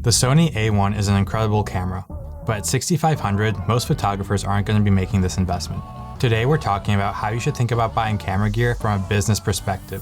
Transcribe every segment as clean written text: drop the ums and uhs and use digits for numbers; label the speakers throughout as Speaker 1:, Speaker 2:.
Speaker 1: The Sony A1 is an incredible camera, but at $6,500, most photographers aren't going to be making this investment. Today we're talking about how you should think about buying camera gear from a business perspective.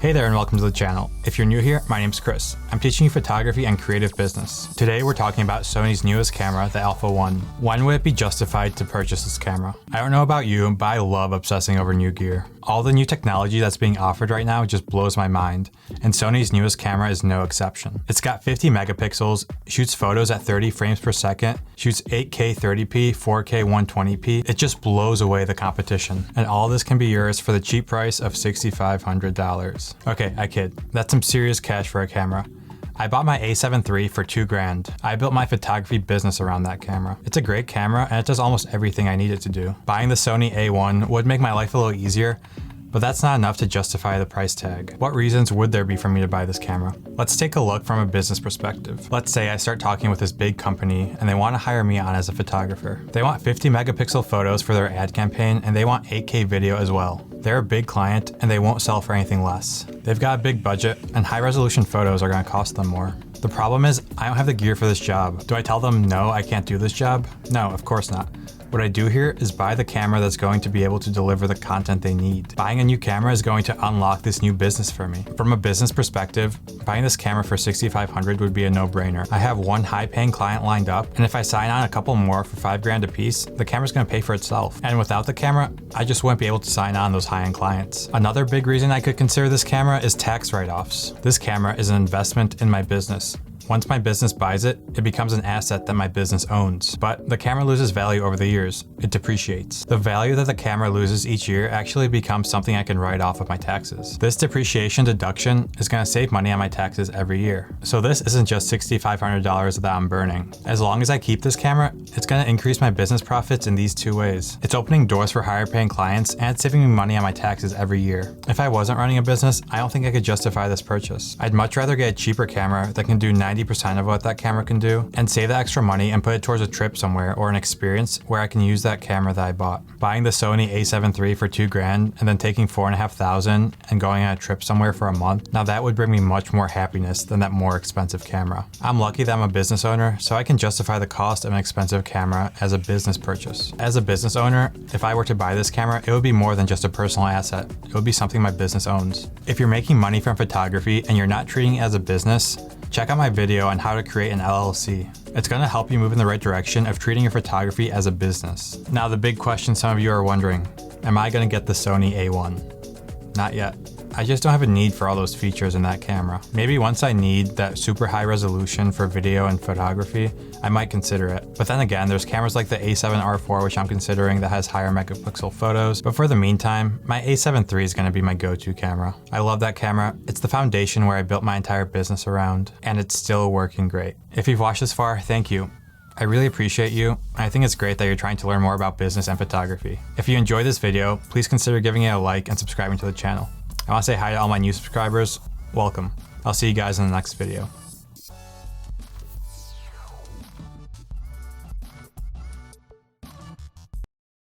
Speaker 1: Hey there and welcome to the channel. If you're new here, my name's Chris. I'm teaching you photography and creative business. Today we're talking about Sony's newest camera, the Alpha 1. When would it be justified to purchase this camera? I don't know about you, but I love obsessing over new gear. All the new technology that's being offered right now just blows my mind, and Sony's newest camera is no exception. It's got 50 megapixels, shoots photos at 30 frames per second, shoots 8K 30p, 4K 120p. It just blows away the competition, and all this can be yours for the cheap price of $6,500. Okay, I kid. That's some serious cash for a camera. I bought my A7 III for $2,000. I built my photography business around that camera. It's a great camera and it does almost everything I need it to do. Buying the Sony A1 would make my life a little easier, but that's not enough to justify the price tag. What reasons would there be for me to buy this camera? Let's take a look from a business perspective. Let's say I start talking with this big company and they want to hire me on as a photographer. They want 50 megapixel photos for their ad campaign and they want 8K video as well. They're a big client and they won't sell for anything less. They've got a big budget and high resolution photos are going to cost them more. The problem is I don't have the gear for this job. Do I tell them no, I can't do this job? No, of course not. What I do here is buy the camera that's going to be able to deliver the content they need. Buying a new camera is going to unlock this new business for me. From a business perspective, buying this camera for $6,500 would be a no-brainer. I have one high-paying client lined up, and if I sign on a couple more for $5,000 a piece, the camera's gonna pay for itself. And without the camera, I just wouldn't be able to sign on those high-end clients. Another big reason I could consider this camera is tax write-offs. This camera is an investment in my business. Once my business buys it, it becomes an asset that my business owns. But the camera loses value over the years. It depreciates. The value that the camera loses each year actually becomes something I can write off of my taxes. This depreciation deduction is going to save money on my taxes every year. So this isn't just $6,500 that I'm burning. As long as I keep this camera, it's going to increase my business profits in these two ways. It's opening doors for higher paying clients and it's saving me money on my taxes every year. If I wasn't running a business, I don't think I could justify this purchase. I'd much rather get a cheaper camera that can do 90% of what that camera can do and save the extra money and put it towards a trip somewhere or an experience where I can use that camera that I bought. Buying the Sony A7 III for $2,000 and then taking $4,500 and going on a trip somewhere for a month, now that would bring me much more happiness than that more expensive camera. I'm lucky that I'm a business owner, so I can justify the cost of an expensive camera as a business purchase. As a business owner, if I were to buy this camera, it would be more than just a personal asset. It would be something my business owns. If you're making money from photography and you're not treating it as a business, check out my video on how to create an LLC. It's going to help you move in the right direction of treating your photography as a business. Now the big question some of you are wondering, am I going to get the Sony A1? Not yet. I just don't have a need for all those features in that camera. Maybe once I need that super high resolution for video and photography, I might consider it. But then again, there's cameras like the A7 IV, which I'm considering that has higher megapixel photos. But for the meantime, my A7 III is going to be my go-to camera. I love that camera. It's the foundation where I built my entire business around, and it's still working great. If you've watched this far, thank you. I really appreciate you. I think it's great that you're trying to learn more about business and photography. If you enjoyed this video, please consider giving it a like and subscribing to the channel. I want to say hi to all my new subscribers. Welcome. I'll see you guys in the next video.